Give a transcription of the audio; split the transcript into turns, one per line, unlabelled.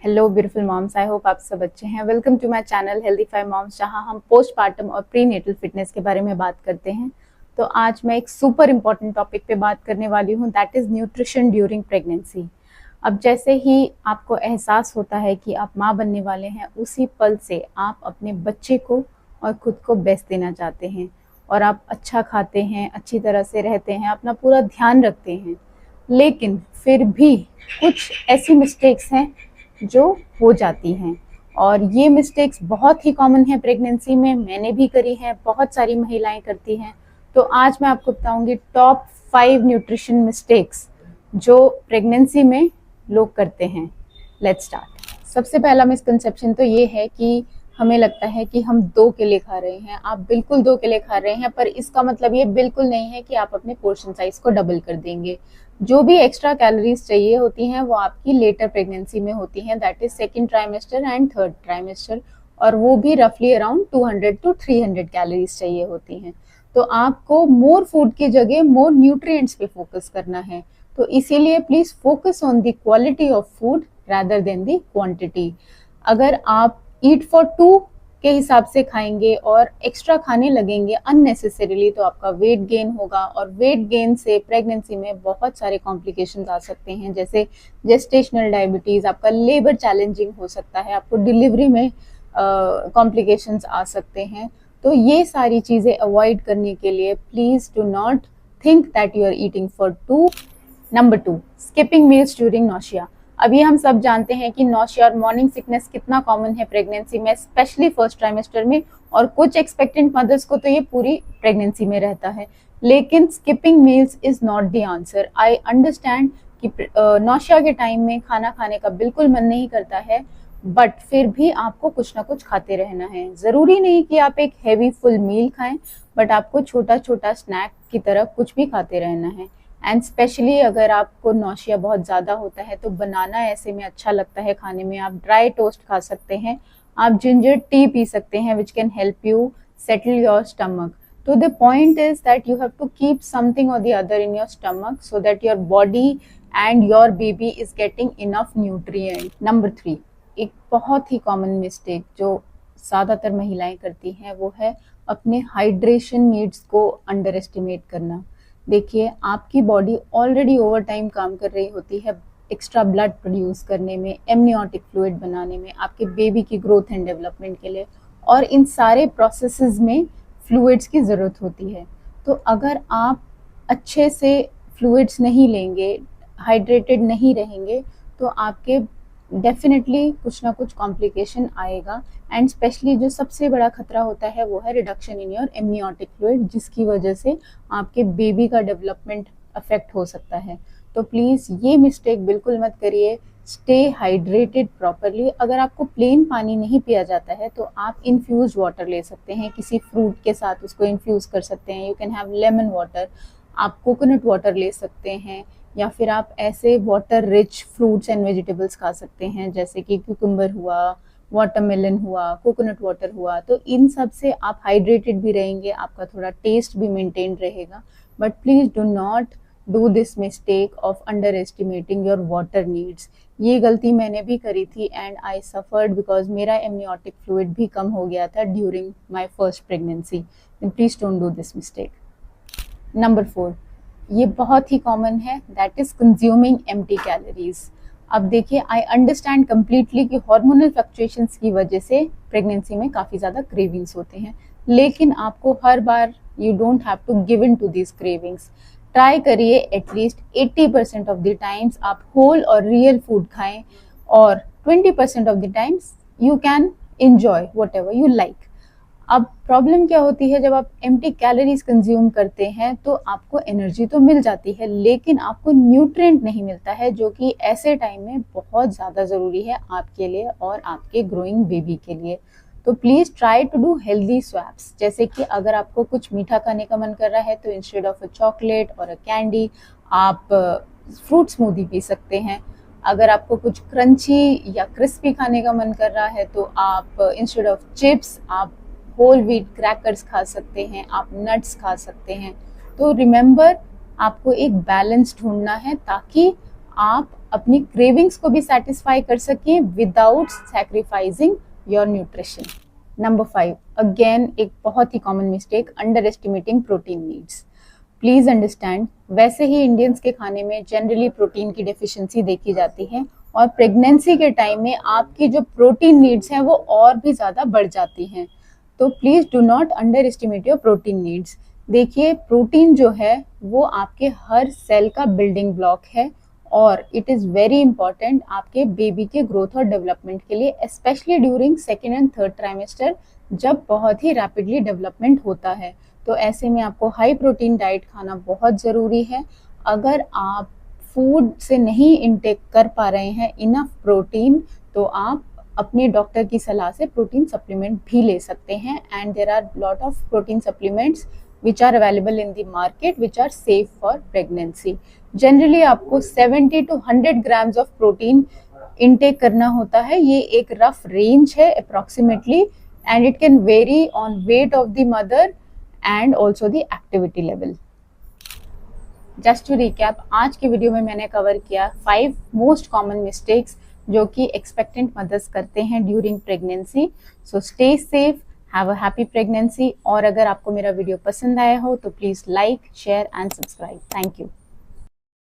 Hello beautiful moms, I hope आप सब अच्छे हैं। Welcome to my channel Healthify moms, जहां हम पोस्टपार्टम और प्रीनेटल फिटनेस के बारे में बात करते हैं। तो आज मैं एक सुपर इम्पॉर्टेंट टॉपिक पे बात करने वाली हूं, that is nutrition during pregnancy. अब जैसे ही आपको एहसास होता है कि आप माँ बनने वाले हैं, उसी पल से आप अपने बच्चे को और खुद को बेस्ट देना चाहते हैं और आप अच्छा खाते हैं, अच्छी तरह से रहते हैं, अपना पूरा ध्यान रखते हैं। लेकिन फिर भी कुछ ऐसी मिस्टेक्स हैं जो हो जाती हैं, और ये मिस्टेक्स बहुत ही कॉमन है प्रेगनेंसी में। मैंने भी करी है, बहुत सारी महिलाएं करती हैं। तो आज मैं आपको बताऊंगी टॉप 5 न्यूट्रिशन मिस्टेक्स जो प्रेगनेंसी में लोग करते हैं। Let's start. सबसे पहला मिसकंसेप्शन तो ये है कि हमें लगता है कि हम 2 केले खा रहे हैं। आप बिल्कुल 2 केले खा रहे हैं, पर इसका मतलब ये बिल्कुल नहीं है कि आप अपने पोर्शन साइज को डबल कर देंगे। जो भी एक्स्ट्रा कैलोरीज चाहिए होती हैं वो आपकी लेटर प्रेगनेंसी में होती हैं, that is second trimester and third trimester, और वो भी रफली अराउंड 200 to 300 कैलोरीज चाहिए होती हैं। तो आपको मोर फूड की जगह मोर न्यूट्रिएंट्स पे फोकस करना है। तो इसीलिए please focus on the quality of food rather than the quantity. अगर आप ईट फॉर 2 के हिसाब से खाएंगे और एक्स्ट्रा खाने लगेंगे अननेसेसरीली, तो आपका वेट गेन होगा, और वेट गेन से प्रेगनेंसी में बहुत सारे कॉम्प्लिकेशंस आ सकते हैं, जैसे जेस्टेशनल डायबिटीज, आपका लेबर चैलेंजिंग हो सकता है, आपको डिलीवरी में कॉम्प्लिकेशंस आ सकते हैं। तो ये सारी चीजें अवॉइड करने के लिए please do not think that you are eating for 2। Number 2, skipping meals during nausea. अभी हम सब जानते हैं कि नॉशिया और मॉर्निंग सिकनेस कितना कॉमन है प्रेगनेंसी में, स्पेशली फर्स्ट ट्राइमेस्टर में, और कुछ एक्सपेक्टेंट मदर्स को तो ये पूरी प्रेगनेंसी में रहता है। लेकिन skipping meals is not the answer. I understand कि नॉशिया के टाइम में खाना खाने का बिल्कुल मन नहीं करता है, बट फिर भी आपको कुछ ना कुछ खाते रहना है। जरूरी नहीं कि आप एक हैवी फुल मील खाएं, बट आपको छोटा छोटा स्नैक की तरह कुछ भी खाते रहना है। एंड स्पेशली अगर आपको नौशिया बहुत ज़्यादा होता है तो बनाना ऐसे में अच्छा लगता है खाने में। आप ड्राई टोस्ट खा सकते हैं, आप जिंजर टी पी सकते हैं, which can help you settle your stomach. तो the point is that you have to keep something or the other in your stomach so that your body and your baby is getting enough nutrient. Number 3, एक बहुत ही common mistake जो ज़्यादातर महिलाएं करती हैं, वो है अपने हाइड्रेशन नीड्स को अंडर एस्टिमेट करना। देखिए, आपकी बॉडी ऑलरेडी ओवर टाइम काम कर रही होती है एक्स्ट्रा ब्लड प्रोड्यूस करने में, एमनियोटिक फ्लूइड बनाने में, आपके बेबी की ग्रोथ एंड डेवलपमेंट के लिए, और इन सारे प्रोसेसेस में फ्लूइड्स की ज़रूरत होती है। तो अगर आप अच्छे से फ्लूइड्स नहीं लेंगे, हाइड्रेटेड नहीं रहेंगे, तो आपके डेफिनेटली कुछ ना कुछ कॉम्प्लिकेशन आएगा। एंड स्पेशली जो सबसे बड़ा खतरा होता है वो है reduction in your amniotic fluid, जिसकी वजह से आपके बेबी का डेवलपमेंट अफेक्ट हो सकता है। तो प्लीज़ ये मिस्टेक बिल्कुल मत करिए। Stay hydrated properly. अगर आपको प्लेन पानी नहीं पिया जाता है तो आप इन्फ्यूज वाटर ले सकते हैं, किसी फ्रूट के साथ उसको इन्फ्यूज़ कर सकते हैं। You can have lemon water, आप कोकोनट वाटर ले सकते हैं, या फिर आप ऐसे water rich fruits and vegetables खा सकते हैं, जैसे कि क्यूकम्बर हुआ, वाटरमेलन हुआ, कोकोनट वाटर हुआ। तो इन सब से आप हाइड्रेटेड भी रहेंगे, आपका थोड़ा टेस्ट भी मेंटेन रहेगा। But please do not do this mistake of under estimating your water needs. ये गलती मैंने भी करी थी एंड आई सफर्ड बिकॉज मेरा एमनियोटिक फ्लूइड भी कम हो गया था during my first pregnancy. Please don't do this mistake. Number 4, ये बहुत ही कॉमन है, that is consuming empty calories. अब देखिए, आई अंडरस्टैंड कम्प्लीटली कि हार्मोनल फ्लक्चुएशंस की वजह से प्रेगनेंसी में काफ़ी ज़्यादा क्रेविंग्स होते हैं, लेकिन आपको हर बार you don't have to give in to these cravings. Try करिए एटलीस्ट 80% ऑफ द टाइम्स आप होल और रियल फूड खाएं, और 20% of the times you can enjoy whatever you like। अब प्रॉब्लम क्या होती है, जब आप एम्प्टी कैलोरीज कंज्यूम करते हैं तो आपको एनर्जी तो मिल जाती है, लेकिन आपको न्यूट्रिएंट नहीं मिलता है, जो कि ऐसे टाइम में बहुत ज़्यादा ज़रूरी है आपके लिए और आपके ग्रोइंग बेबी के लिए। तो please try to do healthy swaps, जैसे कि अगर आपको कुछ मीठा खाने का मन कर रहा है तो इंस्टेड ऑफ अ चॉकलेट और अ कैंडी आप फ्रूट स्मूदी पी सकते हैं। अगर आपको कुछ क्रंची या क्रिस्पी खाने का मन कर रहा है तो आप इंस्टेड ऑफ चिप्स आप होल व्हीट क्रैकर्स खा सकते हैं, आप नट्स खा सकते हैं। तो रिमेंबर, आपको एक बैलेंस ढूंढना है ताकि आप अपनी क्रेविंग्स को भी सेटिस्फाई कर सकें without sacrificing your nutrition. Number 5, again एक बहुत ही common mistake, underestimating protein needs. Please understand, वैसे ही इंडियंस के खाने में जनरली प्रोटीन की डेफिशिएंसी देखी जाती है और प्रेगनेंसी के टाइम में आपकी जो प्रोटीन नीड्स हैं वो और भी ज़्यादा बढ़ जाती हैं। तो please do not under estimate your protein needs. देखिए, प्रोटीन जो है वो आपके हर सेल का बिल्डिंग ब्लॉक है और इट इज़ वेरी इंपॉर्टेंट आपके बेबी के ग्रोथ और डेवलपमेंट के लिए, specially during second and third trimester जब बहुत ही रैपिडली डेवलपमेंट होता है। तो ऐसे में आपको हाई प्रोटीन डाइट खाना बहुत ज़रूरी है। अगर आप फूड से नहीं इनटेक कर पा रहे हैं इनफ प्रोटीन, तो आप अपने डॉक्टर की सलाह से प्रोटीन सप्लीमेंट भी ले सकते हैं। And there are lot of protein supplements which are available in the market which are safe for pregnancy. Generally आपको 70 to 100 grams of protein intake करना होता है। ये एक रफ रेंज है approximately and it can vary on weight of the mother and also the activity level. Just to recap, आज के video में मैंने कवर किया 5 मोस्ट कॉमन मिस्टेक्स जो कि एक्सपेक्टेंट मदर्स करते हैं during pregnancy. So stay safe, have a happy pregnancy. और अगर आपको मेरा वीडियो पसंद आया हो तो please like, share and subscribe. Thank you.